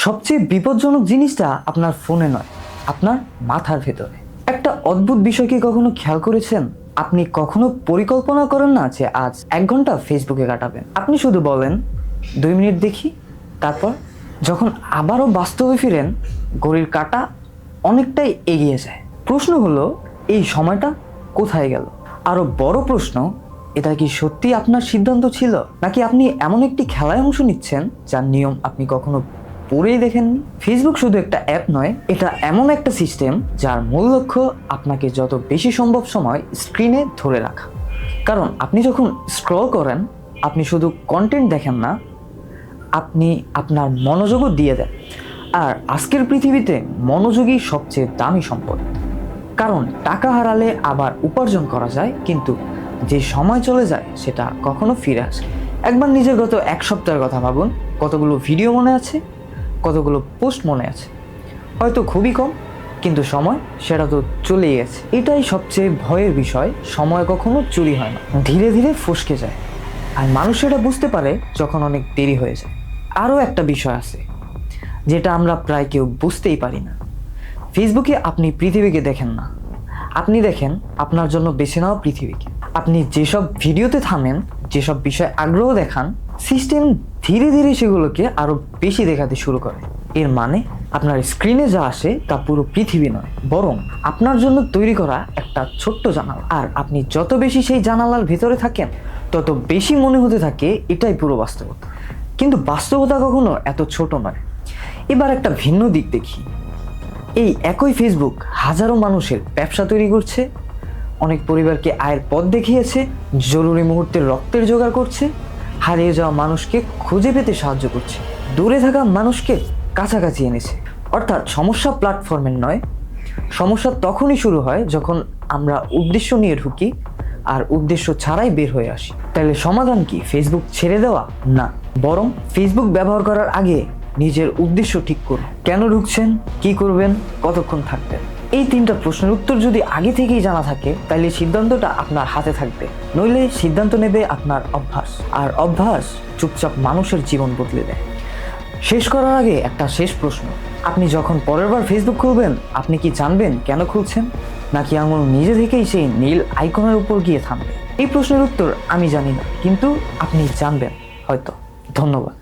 সবচেয়ে বিপজ্জনক জিনিসটা আপনার ফোনে নয়, আপনার মাথার ভেতরে। একটা অদ্ভুত বিষয় কি কখনো খেয়াল করেছেন? আপনি কখনো পরিকল্পনা করেন না যে আজ 1 ঘন্টা ফেসবুকে কাটাবেন। আপনি শুধু বলেন 2 মিনিট দেখি। তারপর যখন আবারও বাস্তবে ফিরেন, ঘড়ির কাঁটা অনেকটাই এগিয়ে যায়। প্রশ্ন হলো, এই সময়টা কোথায় গেল? আরো বড় প্রশ্ন, এটা কি সত্যি আপনার সিদ্ধান্ত ছিল, নাকি আপনি এমন একটি খেলায় অংশ নিচ্ছেন যার নিয়ম আপনি কখনো পড়েই দেখেননি? ফেসবুক শুধু একটা অ্যাপ নয়, এটা এমন একটা সিস্টেম যার মূল লক্ষ্য আপনাকে যত বেশি সম্ভব সময় স্ক্রিনে ধরে রাখা। কারণ আপনি যখন স্ক্রল করেন, আপনি শুধু কন্টেন্ট দেখেন না, আপনি আপনার মনোযোগও দিয়ে দেন। আর আজকের পৃথিবীতে মনোযোগই সবচেয়ে দামি সম্পদ। কারণ টাকা হারালে আবার উপার্জন করা যায়, কিন্তু যে সময় চলে যায় সেটা কখনো ফিরে আসে। একবার নিজের গত 1 সপ্তাহের কথা ভাবুন। কতগুলো ভিডিও মনে আছে, কতগুলো পোস্ট মনে আছে? হয়তো খুবই কম, কিন্তু সময় সেটা তো চলেই গেছে। এটাই সবচেয়ে ভয়ের বিষয়, সময় কখনো চুরি হয় না, ধীরে ধীরে ফসকে যায়। আর মানুষ এটা বুঝতে পারে যখন অনেক দেরি হয়ে যায়। আরও একটা বিষয় আছে যেটা আমরা প্রায় কেউ বুঝতেই পারি না। ফেসবুকে আপনি পৃথিবীকে দেখেন না, আপনি দেখেন আপনার জন্য বেছে নেওয়া পৃথিবীকে। আপনি যেসব ভিডিওতে থামেন, যেসব বিষয়ে আগ্রহ দেখান, সিস্টেম ধীরে ধীরে সেগুলোকে আরো বেশি দেখাতে শুরু করে। এর মানে আপনার স্ক্রিনে যা আসে তা পুরো পৃথিবী নয়, বরং আপনার জন্য তৈরি করা একটা ছোট্ট জানালা। আর আপনি যত বেশি সেই জানালার ভেতরে থাকেন, তত বেশি মনে হতে থাকে এটাই পুরো বাস্তবতা। কিন্তু বাস্তবতা কখনো এত ছোট নয়। এবার একটা ভিন্ন দিক দেখি। এই একই ফেসবুক হাজারো মানুষের ব্যবসা তৈরি করছে, অনেক পরিবারকে আয়ের পথ দেখিয়েছে, জরুরি মুহূর্তে রক্তের জোগাড় করছে, হারিয়ে যাওয়া মানুষকে খুঁজে পেতে সাহায্য করছে, দূরে থাকা মানুষকে কাছাকাছি এনেছে। অর্থাৎ সমস্যা প্ল্যাটফর্মের নয়, সমস্যা তখনই শুরু হয় যখন আমরা উদ্দেশ্য নিয়ে ঢুকি আর উদ্দেশ্য ছাড়াই বের হয়ে আসি। তাহলে সমাধান কি ফেসবুক ছেড়ে দেওয়া? না, বরং ফেসবুক ব্যবহার করার আগে নিজের উদ্দেশ্য ঠিক করুন। কেন ঢুকছেন, কি করবেন, কতক্ষণ থাকবেন? এই 3টা প্রশ্নের উত্তর যদি আগে থেকেই জানা থাকে, তাহলে সিদ্ধান্তটা আপনার হাতে থাকবে। নইলে সিদ্ধান্ত নেবে আপনার অভ্যাস, আর অভ্যাস চুপচাপ মানুষের জীবন বদলে দেয়। শেষ করার আগে একটা শেষ প্রশ্ন, আপনি যখন পরের বার ফেসবুক খুলবেন, আপনি কি জানবেন কেন খুলছেন, নাকি আঙুল নিজে থেকেই সেই নীল আইকনের উপর গিয়ে থামবে? এই প্রশ্নের উত্তর আমি জানি না, কিন্তু আপনি জানবেন হয়তো। ধন্যবাদ।